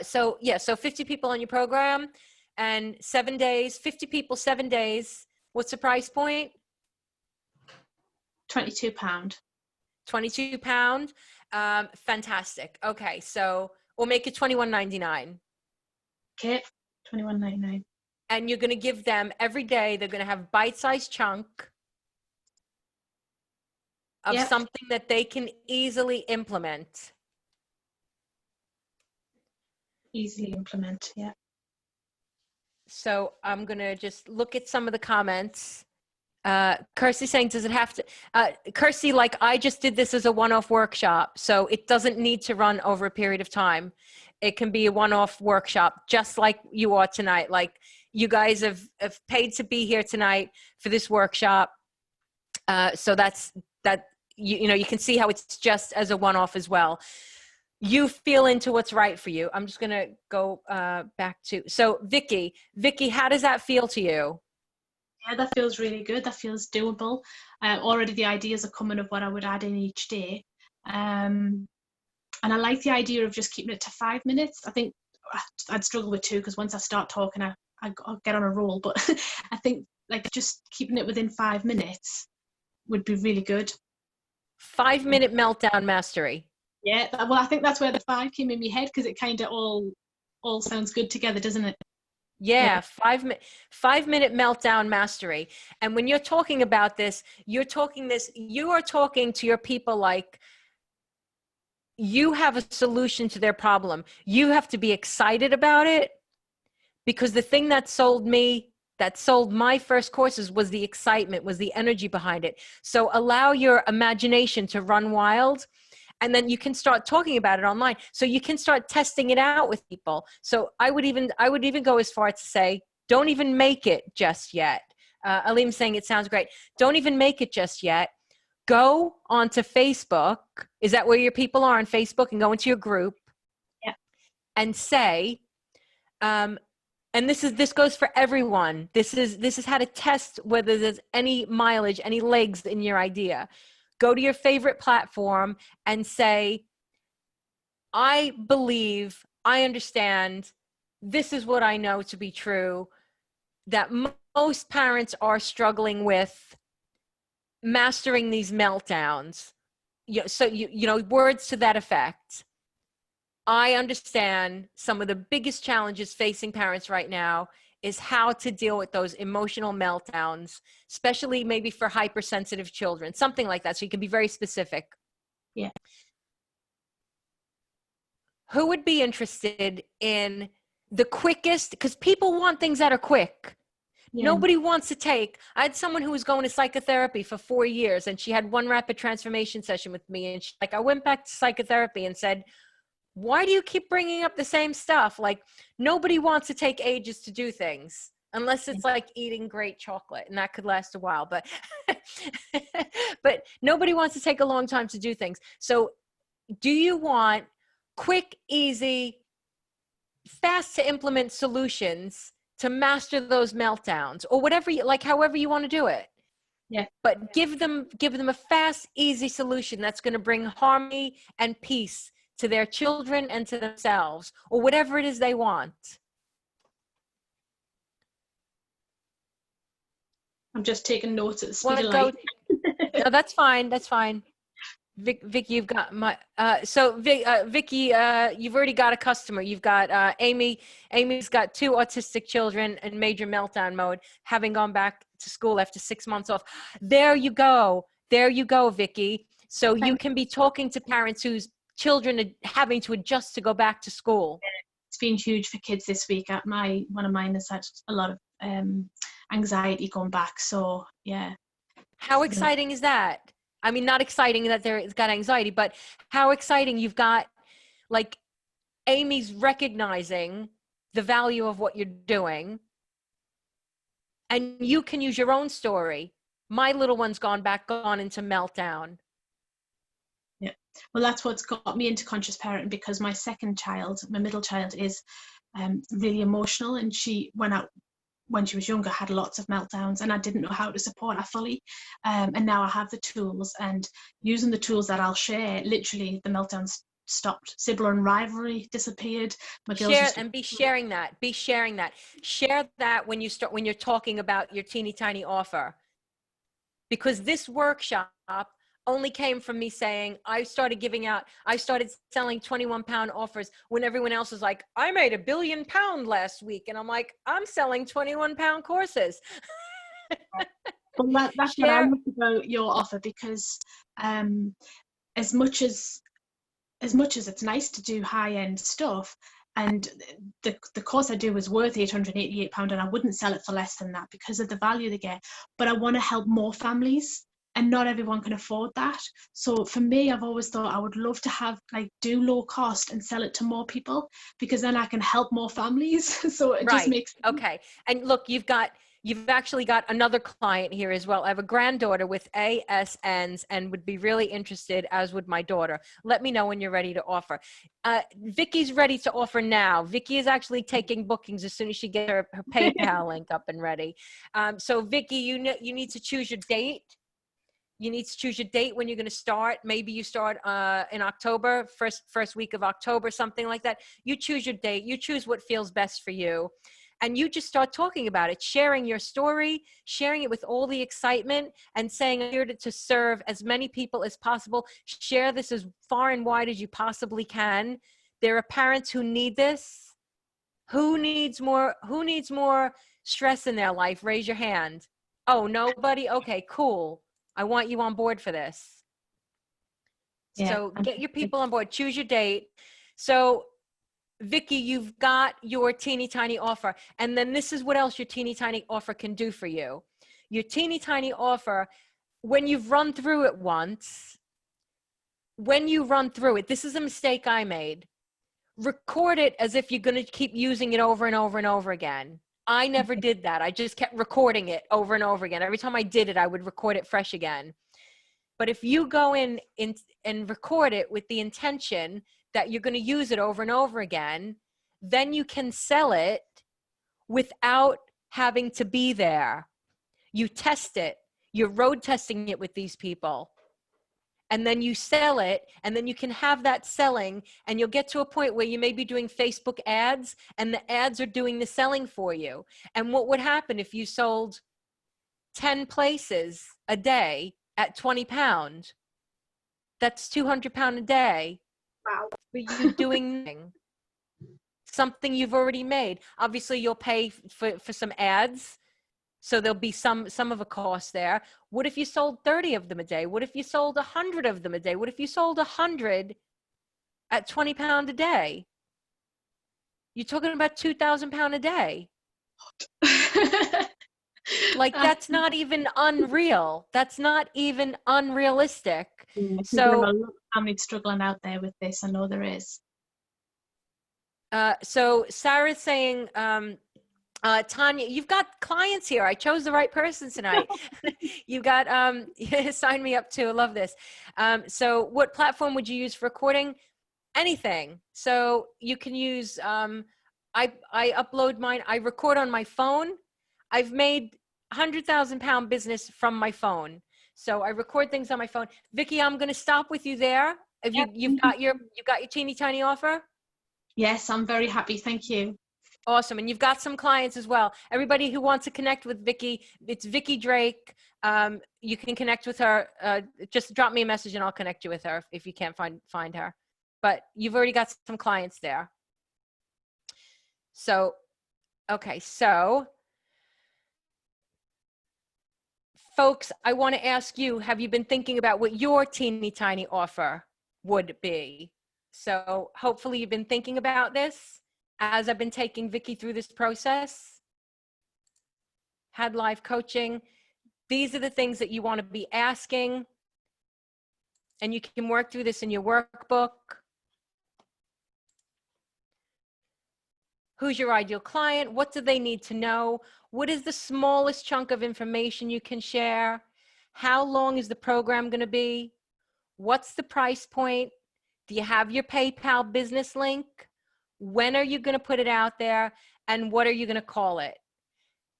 So 50 people on your program. And 7 days, 50 people, 7 days. What's the price point? £22. 22 pound. Fantastic. Okay. So we'll make it $21.99. Okay. $21.99. And you're going to give them every day. They're going to have bite-sized chunk of something that they can easily implement. Easily implement. Yeah. So I'm going to just look at some of the comments. Kirsty saying, does it have to, Kirsty, like I just did this as a one-off workshop, so it doesn't need to run over a period of time. It can be a one-off workshop, just like you are tonight. Like you guys have paid to be here tonight for this workshop. So that, you know, you can see how it's just as a one-off as well. You feel into what's right for you. I'm just going to go back to, so Vicky, how does that feel to you? Yeah, that feels really good. That feels doable. Already the ideas are coming of what I would add in each day. And I like the idea of just keeping it to 5 minutes. I think I'd struggle with 2, because once I start talking, I'll get on a roll. But I think like just keeping it within 5 minutes would be really good. 5-minute meltdown mastery. Yeah, well, I think that's where the 5 came in my head, because it kind of all sounds good together, doesn't it? Yeah, 5-minute meltdown mastery. And when you're talking about this, you are talking to your people like you have a solution to their problem. You have to be excited about it, because the thing that sold my first courses was the excitement, was the energy behind it. So allow your imagination to run wild. And then you can start talking about it online. So you can start testing it out with people. So I would even go as far as to say, don't even make it just yet. Alim's saying it sounds great. Don't even make it just yet. Go onto Facebook. Is that where your people are, on Facebook? And go into your group. Yeah. And say, and And this goes for everyone. This is how to test whether there's any mileage, any legs in your idea. Go to your favorite platform and say, I believe, I understand, this is what I know to be true, that most parents are struggling with mastering these meltdowns. So words to that effect. I understand some of the biggest challenges facing parents right now is how to deal with those emotional meltdowns, especially maybe for hypersensitive children, something like that. So you can be very specific. Yeah. Who would be interested in the quickest, because people want things that are quick. Yeah. Nobody wants to take, I had someone who was going to psychotherapy for 4 years, and she had one rapid transformation session with me. And I went back to psychotherapy and said, why do you keep bringing up the same stuff? Like, nobody wants to take ages to do things unless it's like eating great chocolate, and that could last a while, but nobody wants to take a long time to do things. So do you want quick, easy, fast to implement solutions to master those meltdowns, or whatever however you want to do it? Yeah. But give them a fast, easy solution that's going to bring harmony and peace to their children and to themselves, or whatever it is they want. I'm just taking notes at the speed of light. No, that's fine. That's fine. Vicky, you've got my, Vicky, you've already got a customer. You've got Amy. Amy's got 2 autistic children in major meltdown mode, having gone back to school after 6 months off. There you go. There you go, Vicky. So you can be talking to parents whose children are having to adjust to go back to school. It's been huge for kids this week. One of mine has had a lot of anxiety going back. So yeah. How exciting is that? I mean, not exciting that they've got anxiety, but how exciting you've got, like, Amy's recognizing the value of what you're doing, and you can use your own story. My little one's gone into meltdown. Yeah. Well, that's what's got me into conscious parenting, because my second child, my middle child, is really emotional, and she went out when she was younger, had lots of meltdowns, and I didn't know how to support her fully. And now I have the tools, and using the tools that I'll share, literally the meltdowns stopped. Sibling rivalry disappeared. My girls be sharing that. Be sharing that. Share that when you're talking about your teeny tiny offer. Because this workshop only came from me saying, I started selling 21-pound offers when everyone else was like, I made £1 billion last week. And I'm like, I'm selling 21-pound courses. Well, that's what I love about your offer, because as much as it's nice to do high-end stuff, and the course I do is worth £888, and I wouldn't sell it for less than that because of the value they get, but I want to help more families, and not everyone can afford that. So for me, I've always thought I would love to do low cost and sell it to more people, because then I can help more families. So it just makes sense. Okay. And look, you've actually got another client here as well. I have a granddaughter with ASNs and would be really interested, as would my daughter. Let me know when you're ready to offer. Vicky's ready to offer now. Vicky is actually taking bookings as soon as she gets her PayPal link up and ready. So Vicky, you need to choose your date. You need to choose your date when you're going to start. Maybe you start in October, first week of October, something like that. You choose your date. You choose what feels best for you. And you just start talking about it, sharing your story, sharing it with all the excitement, and saying, I'm here to serve as many people as possible. Share this as far and wide as you possibly can. There are parents who need this. Who needs more stress in their life? Raise your hand. Oh, nobody? Okay, cool. I want you on board for this. Yeah, so get your people on board. Choose your date. So Vicky, you've got your teeny tiny offer. And then this is what else your teeny tiny offer can do for you. Your teeny tiny offer, when you've run through it once, this is a mistake I made. Record it as if you're going to keep using it over and over and over again. I never did that. I just kept recording it over and over again. Every time I did it, I would record it fresh again. But if you go in and record it with the intention that you're going to use it over and over again, then you can sell it, without having to be there. You test it. You're road testing it with these people. And then you sell it, and then you can have that selling, and you'll get to a point where you may be doing Facebook ads, and the ads are doing the selling for you. And what would happen if you sold 10 places a day at £20? That's £200 a day. Wow. For you doing something you've already made. Obviously, you'll pay for some ads. So there'll be some of a cost there. What if you sold 30 of them a day? What if you sold 100 of them a day? What if you sold 100 at £20 a day? You're talking about £2,000 a day. Like, that's not even unreal. That's not even unrealistic. So a lot of families struggling out there with this. I know there is. So Sarah's saying, Tanya, you've got clients here. I chose the right person tonight. You got, sign me up too. I love this. So what platform would you use for recording? Anything. So you can use, I upload mine. I record on my phone. I've made £100,000 business from my phone. So I record things on my phone. Vicky, I'm going to stop with you there. If you've got your teeny tiny offer. Yes, I'm very happy. Thank you. Awesome. And you've got some clients as well. Everybody who wants to connect with Vicky, it's Vicky Drake. You can connect with her. Just drop me a message and I'll connect you with her if you can't find her. But you've already got some clients there. So, okay. So, folks, I want to ask you, have you been thinking about what your teeny tiny offer would be? So hopefully you've been thinking about this as I've been taking Vicky through this process. Had live coaching. These are the things that you want to be asking. And you can work through this in your workbook. Who's your ideal client? What do they need to know? What is the smallest chunk of information you can share? How long is the program going to be? What's the price point? Do you have your PayPal business link? When are you going to put it out there? And what are you going to call it?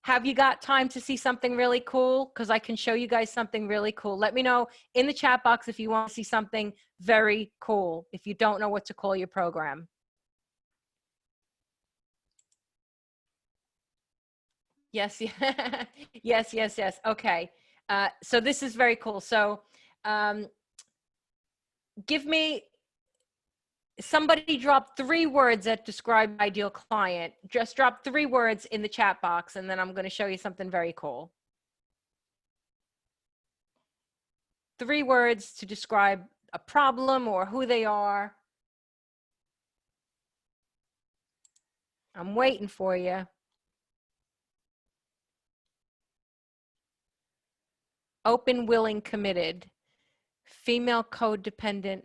Have you got time to see something really cool? Because I can show you guys something really cool. Let me know in the chat box if you want to see something very cool, if you don't know what to call your program. Yes, yes. Okay. So this is very cool. So give me, somebody drop 3 words that describe ideal client. Just drop 3 words in the chat box, and then I'm going to show you something very cool. 3 words to describe a problem or who they are. I'm waiting for you. Open, willing, committed. Female, codependent,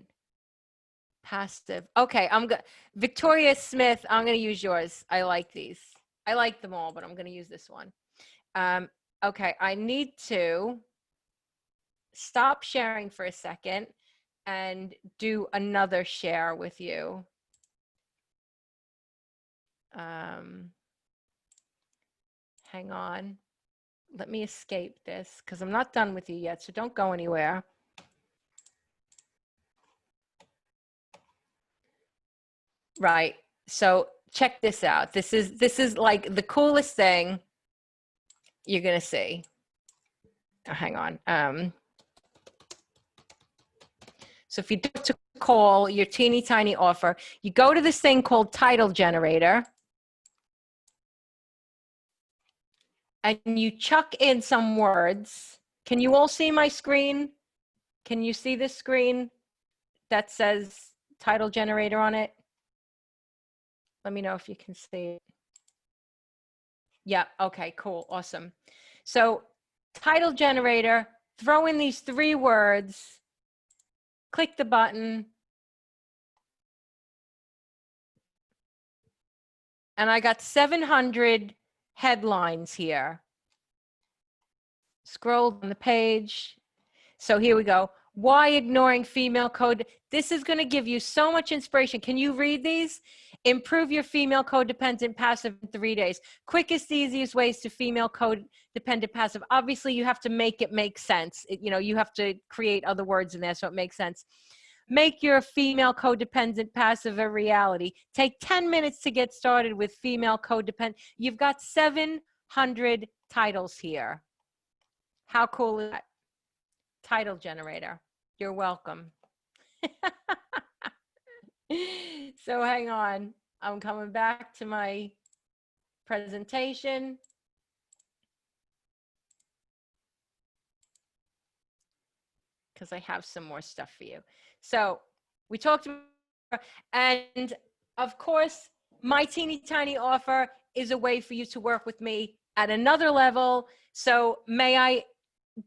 passive. Okay, Victoria Smith, I'm going to use yours. I like these. I like them all, but I'm going to use this one. Okay, I need to stop sharing for a second and do another share with you. Hang on. Let me escape this because I'm not done with you yet, so don't go anywhere. Right. So check this out. This is like the coolest thing you're going to see. Oh, hang on. So if you do to call your teeny tiny offer, you go to this thing called Title Generator. And you chuck in some words. Can you all see my screen? Can you see this screen that says Title Generator on it? Let me know if you can see it. Yeah, okay, cool, awesome. So Title Generator, throw in these 3 words, click the button, and I got 700 headlines here. Scroll on the page. So here we go. Why ignoring female code? This is going to give you so much inspiration. Can you read these? Improve your female codependent passive in 3 days. Quickest, easiest ways to female codependent passive. Obviously, you have to make it make sense. You have to create other words in there so it makes sense. Make your female codependent passive a reality. Take 10 minutes to get started with female codependent. You've got 700 titles here. How cool is that? Title generator. You're welcome. So hang on. I'm coming back to my presentation. Because I have some more stuff for you. So we talked about, and of course, my teeny tiny offer is a way for you to work with me at another level. So may I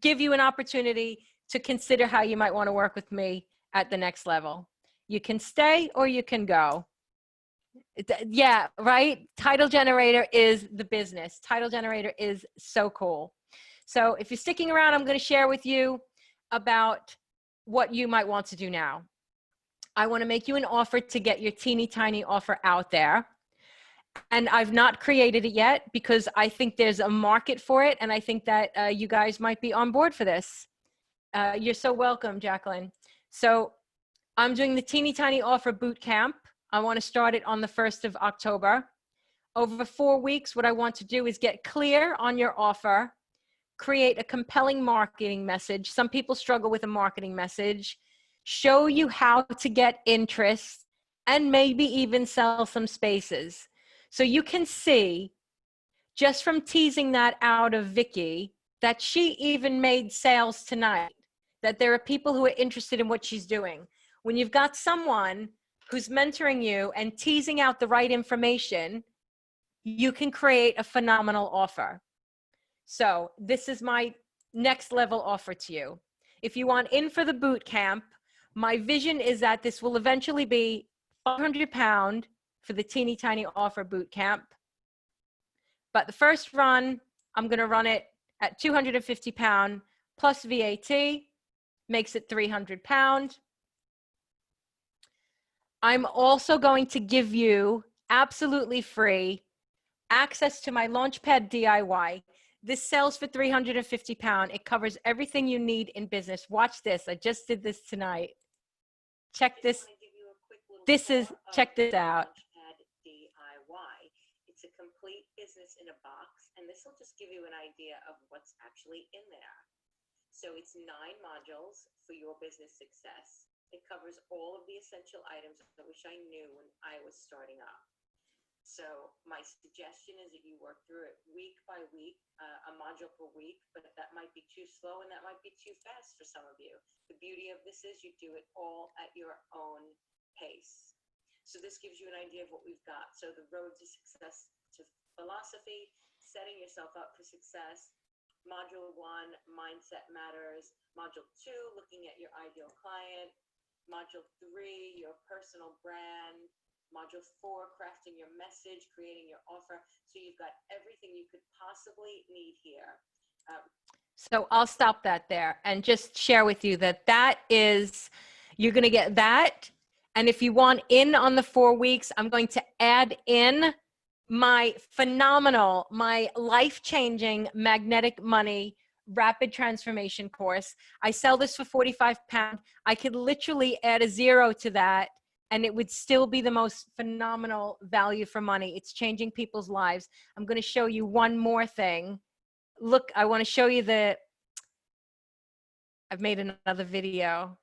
give you an opportunity to consider how you might want to work with me at the next level. You can stay or you can go. Yeah, right? Title generator is the business. Title generator is so cool. So if you're sticking around, I'm going to share with you about what you might want to do now. I want to make you an offer to get your teeny tiny offer out there. And I've not created it yet because I think there's a market for it. And I think that you guys might be on board for this. You're so welcome, Jacqueline. So I'm doing the Teeny Tiny Offer Boot Camp. I want to start it on the 1st of October. Over 4 weeks, what I want to do is get clear on your offer, create a compelling marketing message. Some people struggle with a marketing message, show you how to get interest, and maybe even sell some spaces. So you can see, just from teasing that out of Vicky, that she even made sales tonight, that there are people who are interested in what she's doing. When you've got someone who's mentoring you and teasing out the right information, you can create a phenomenal offer. So this is my next level offer to you. If you want in for the boot camp, my vision is that this will eventually be £500 for the Teeny Tiny Offer Boot Camp. But the first run, I'm going to run it at £250 plus VAT, makes it £300. I'm also going to give you absolutely free access to my Launchpad DIY. This sells for £350. It covers everything you need in business. Watch this. I just did this tonight. Check this. Check this out. Launchpad DIY. It's a complete business in a box, and this will just give you an idea of what's actually in there. So it's 9 modules for your business success. It covers all of the essential items I wish I knew when I was starting up. So my suggestion is that you work through it week by week, a module per week, but that might be too slow and that might be too fast for some of you. The beauty of this is you do it all at your own pace. So this gives you an idea of what we've got. So the road to success to philosophy, setting yourself up for success. Module 1, mindset matters. Module 2, looking at your ideal client. Module 3, your personal brand. Module 4, crafting your message, creating your offer. So you've got everything you could possibly need here. So I'll stop that there and just share with you that you're going to get that. And if you want in on the 4 weeks, I'm going to add in my phenomenal, my life-changing magnetic money rapid transformation course. I sell this for £45. I could literally add a 0 to that and it would still be the most phenomenal value for money. It's changing people's lives. I'm going to show you one more thing. Look, I want to show you I've made another video.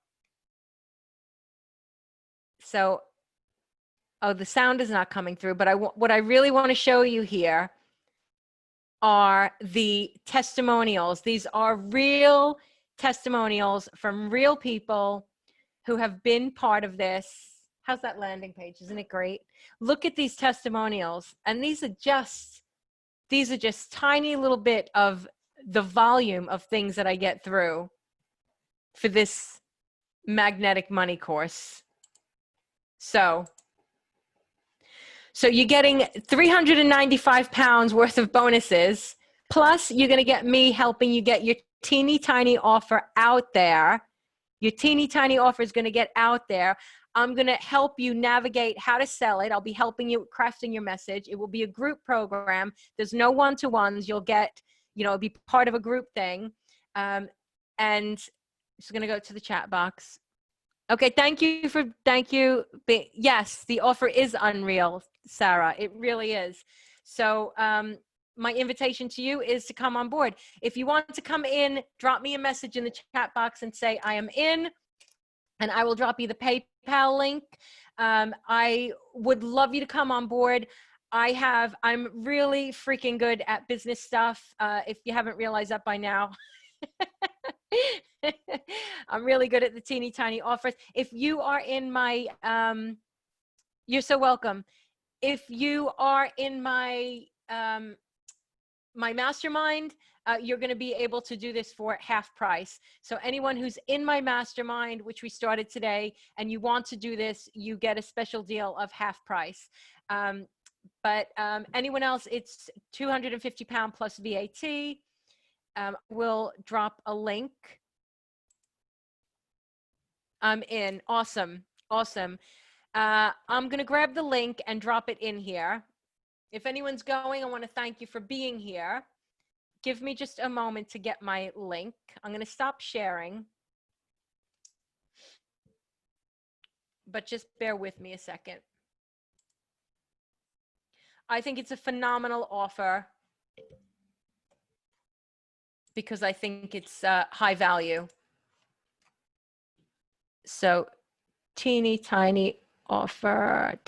So, oh, the sound is not coming through, but what I really want to show you here are the testimonials. These are real testimonials from real people who have been part of this. How's that landing page? Isn't it great? Look at these testimonials. And these are just tiny little bit of the volume of things that I get through for this magnetic money course. So you're getting £395 worth of bonuses, plus you're going to get me helping you get your teeny tiny offer out there Your teeny tiny offer is going to get out there. I'm going to help you navigate how to sell it. I'll be helping you crafting your message. It will be a group program. There's no one-to-ones. You'll get, you know, be part of a group thing. And just going to go to the chat box. Okay. Thank you. Yes, the offer is unreal, Sarah. It really is. So, my invitation to you is to come on board. If you want to come in, drop me a message in the chat box and say, I am in, and I will drop you the PayPal link. I would love you to come on board. I'm really freaking good at business stuff. If you haven't realized that by now, I'm really good at the teeny tiny offers. If you are in my, you're so welcome. If you are in my, my mastermind, you're going to be able to do this for half price. So anyone who's in my mastermind, which we started today, and you want to do this, you get a special deal of half price. But anyone else, it's £250 plus VAT. We'll drop a link. I'm in. Awesome. Awesome. I'm going to grab the link and drop it in here. If anyone's going, I want to thank you for being here. Give me just a moment to get my link. I'm going to stop sharing, but just bear with me a second. I think it's a phenomenal offer because I think it's high value. So teeny tiny offer,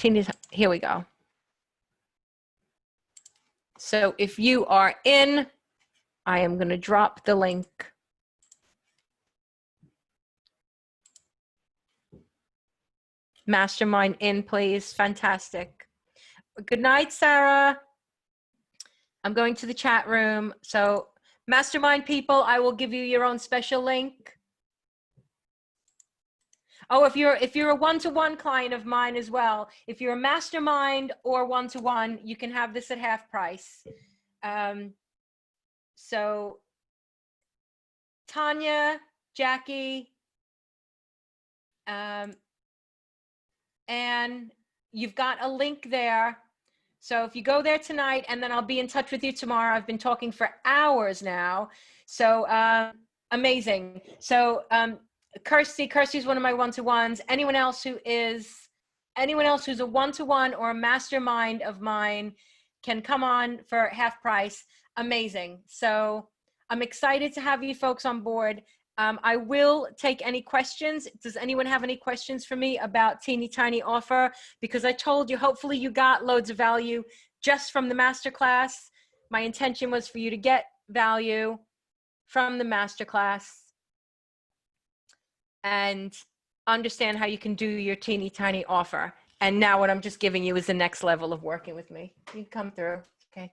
here we go. So if you are in, I am going to drop the link. Mastermind in, please. Fantastic. Good night, Sarah. I'm going to the chat room. So mastermind people, I will give you your own special link. Oh, if you're a one-to-one client of mine as well, if you're a mastermind or one-to-one, you can have this at half price. So Tanya, Jackie, and you've got a link there. So if you go there tonight, and then I'll be in touch with you tomorrow. I've been talking for hours now. So amazing. So Kirsty's one of my one-to-ones. Anyone else who's a one-to-one or a mastermind of mine can come on for half price. Amazing. So I'm excited to have you folks on board. I will take any questions. Does anyone have any questions for me about Teeny Tiny Offer? Because I told you, hopefully you got loads of value just from the masterclass. My intention was for you to get value from the masterclass and understand how you can do your teeny tiny offer. And now what I'm just giving you is the next level of working with me. You can come through, okay?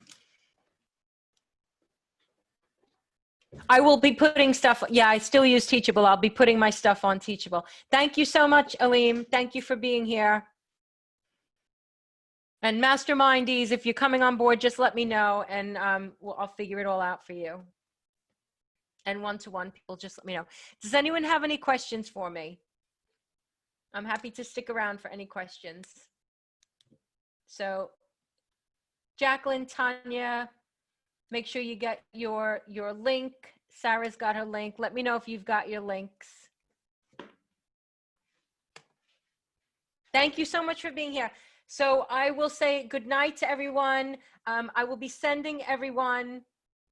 I will be putting stuff, yeah, I still use Teachable. I'll be putting my stuff on Teachable. Thank you so much, Aleem. Thank you for being here. And mastermindees, if you're coming on board, just let me know and I'll figure it all out for you. And one-to-one people, just let me know. Does anyone have any questions for me? I'm happy to stick around for any questions. So Jacqueline, Tanya, make sure you get your link. Sarah's got her link. Let me know if you've got your links. Thank you so much for being here. So I will say good night to everyone. I will be sending everyone,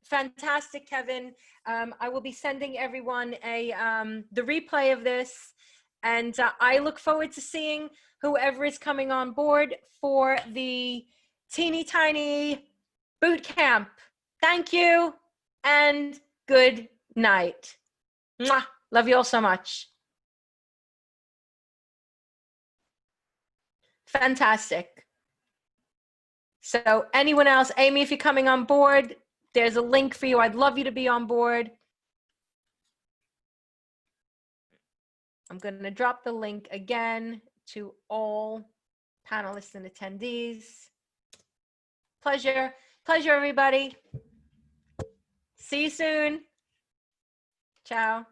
fantastic, Kevin. I will be sending everyone the replay of this. And I look forward to seeing whoever is coming on board for the Teeny Tiny Boot Camp. Thank you and good night. Mwah. Love you all so much. Fantastic. So anyone else, Amy, if you're coming on board, there's a link for you. I'd love you to be on board. I'm going to drop the link again to all panelists and attendees. Pleasure, everybody. See you soon. Ciao.